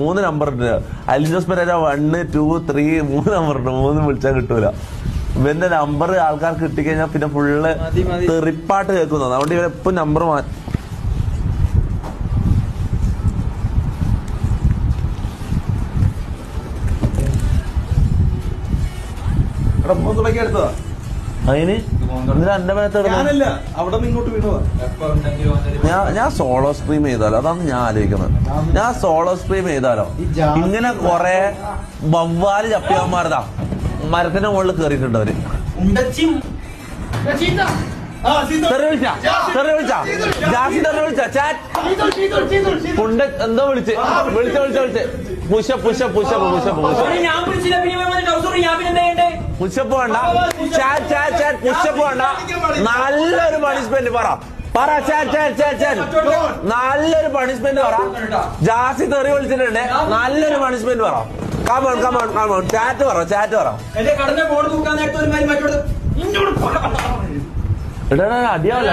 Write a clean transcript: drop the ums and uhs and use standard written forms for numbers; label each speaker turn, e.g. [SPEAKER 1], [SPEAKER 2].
[SPEAKER 1] 3 number ഉണ്ട്. അലിജോസ് Pereira 1, 2, 3 3 number ഉണ്ട്. 3 വിളിച്ചാൽ കിട്ടൂല. ഇവന്റെ നമ്പർ ആൾക്കാർക്ക് കിട്ടിക്കഴിഞ്ഞാൽ പിന്നെ ഫുള്ള് തെറിപ്പാട്ട് കേൾക്കുന്നത്. അതുകൊണ്ട് ഇവരെപ്പം നമ്പർ
[SPEAKER 2] എടുത്തതാ
[SPEAKER 1] അതിന് എന്റെ മേത്ത് ഞാൻ സോളോ സ്ട്രീം ചെയ്താലോ? അതാണ് ഞാൻ ആലോചിക്കുന്നത്. ഞാൻ സോളോ സ്ട്രീം ചെയ്താലോ? ഇങ്ങനെ കൊറേ വവ്വാല് ചപ്പിയന്മാരതാ മരത്തിന്റെ മുകളിൽ കേറിയിട്ടുണ്ട് അവര്. എന്തോ വിളിച്ച് പുഷപ്പ് വേണ്ട, പുഷപ്പ് വേണ്ട. നല്ലൊരു പണിഷ്മെന്റ് പറ. നല്ലൊരു പണിഷ്മെന്റ് പറ. ജാസി തെറി വിളിച്ചിട്ടുണ്ട്. നല്ലൊരു പണിഷ്മെന്റ് പറ. കമോൺ ചാറ്റ് പറ. അടിയാവല്ല